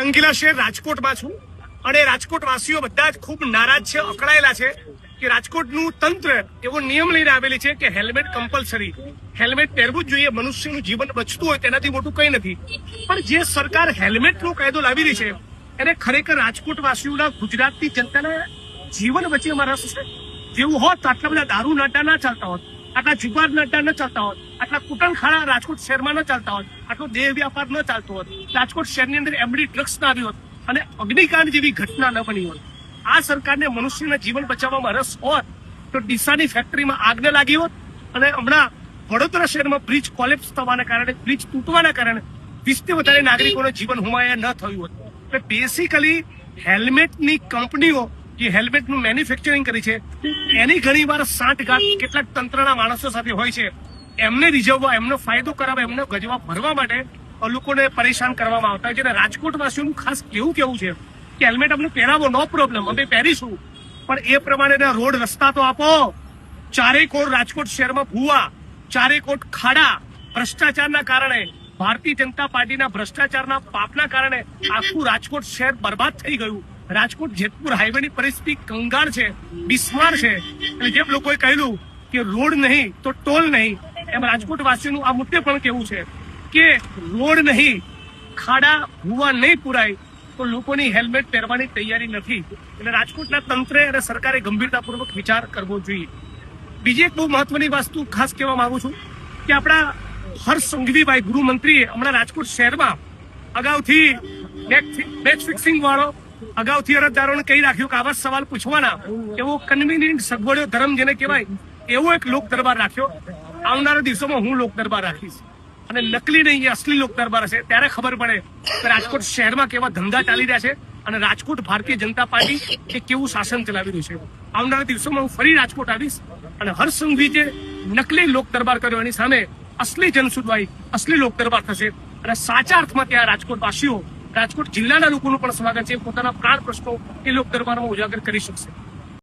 રંગીલા શહેર રાજકોટમાં છું અને રાજકોટવાસીઓ બધા જ ખૂબ નારાજ છે, અકળાયેલા છે કે રાજકોટનું તંત્ર એવો નિયમ લઈને આવેલી છે કે હેલ્મેટ કમ્પલસરી, હેલ્મેટ પહેરવું જ જોઈએ, મનુષ્યનું જીવન બચતું હોય તેનાથી મોટું કંઈ નથી. પણ જે સરકાર હેલ્મેટનો કાયદો લાવી રહી છે એને ખરેખર રાજકોટવાસીઓના, ગુજરાતની જનતાના જીવન વચ્ચેમાં રસ છે. જેવું હોત તો આટલા બધા દારૂ નાટા ના ચાલતા હોત, આટલા જુગાર નાટા ન ચાલતા હોત, આટલા કુટણખાડા રાજકોટ શહેરમાં ન ચાલતા હોત, આટલો દેહ વ્યાપાર ન ચાલતો હોત, રાજકોટ શહેરની અંદર એમડી ડ્રગ્સ ના આવી હોત અને અગ્નિકાંડ જેવી ઘટના ન બની હોત. આ સરકારને મનુષ્યના જીવન બચાવવામાં રસ હોત તો ડીસાની ફેક્ટરીમાં આગ ન લાગી હોત અને હમણાં વડોદરા શહેરમાં બ્રિજ કોલેપ્સ થવાના કારણે, બ્રિજ તૂટવાના કારણે 20 થી વધારે નાગરિકોનું જીવન હુમાયા ન થયું હોત. એટલે બેસિકલી હેલ્મેટની કંપનીઓ જે હેલ્મેટનું મેન્યુફેક્ચરિંગ કરી છે એની ઘણી વાર સાંઠગાંઠ કેટલાક તંત્રના માણસો સાથે હોય છે. એમને રીઝવવા, એમનો ફાયદો કરાવવા, એમનો ગજવા ભરવા માટે લોકોને પરેશાન કરવામાં આવતા હોય છે. અને રાજકોટવાસીઓનું ખાસ કેવું છે કે હેલ્મેટ અમને પહેરાવો, નો પ્રોબ્લેમ, અમે પહેરીશું, પણ એ પ્રમાણેના રોડ રસ્તા તો આપો. ચારેકોર રાજકોટ શહેરમાં ભૂવા, ચારેકોર ખાડા, ભ્રષ્ટાચારના કારણે, ભારતીય જનતા પાર્ટીના ભ્રષ્ટાચારના પાપના કારણે આખું રાજકોટ શહેર બરબાદ થઈ ગયું. રાજકોટ જેતપુર હાઈવેની પરિસ્થિતિ કંગાળ છે, બિસ્માર છે. અને જેમ લોકોએ કહેલું કે રોડ નહીં તો ટોલ નહીં, એમ રાજકોટવાસીઓનું આ મુદ્દે પણ કેવું છે કે રોડ નહીં, ખાડા ભૂવા નહીં પુરાય તો લોકોની હેલ્મેટ પહેરવાની તૈયારી નથી. એટલે રાજકોટના તંત્રે અને સરકારે ગંભીરતાપૂર્વક વિચાર કરવો જોઈએ. બીજી એક બહુ મહત્વની વસ્તુ ખાસ કહેવા માંગુ છું કે આપણા હર્ષ સંઘવીભાઈ ગૃહમંત્રીએ હમણાં રાજકોટ શહેરમાં અગાઉથી મેચ ફિક્સિંગ વાળો અગાઉથી અરજદારોને કહી રાખ્યું કે આવા સવાલ પૂછવાના, એવો કન્વીનિયન્ટ સગવડો ધર્મ જેને કહેવાય એવો એક લોક દરબાર રાખ્યો. આવનારા દિવસોમાં હું લોક દરબાર રાખીશ અને નકલી નહીં, અસલી લોક દરબાર હશે ત્યારે ખબર પડે કે રાજકોટ શહેરમાં કેવા ધંધા ચાલી રહ્યા છે અને રાજકોટ ભારતીય જનતા પાર્ટી એ કેવું શાસન ચલાવી રહ્યું છે. આવનારા દિવસોમાં હું ફરી રાજકોટ આવીશ અને હર્ષ સંઘવી જે નકલી લોક દરબાર કર્યો એની સામે અસલી જનસુનવાઈ, અસલી લોક દરબાર થશે અને સાચા અર્થમાં ત્યાં રાજકોટવાસીઓ, રાજકોટ જિલ્લાના લોકોનું પણ સ્વાગત છે, પોતાના પ્રાણ પ્રશ્નો એ લોક દરબારમાં ઉજાગર કરી શકશે.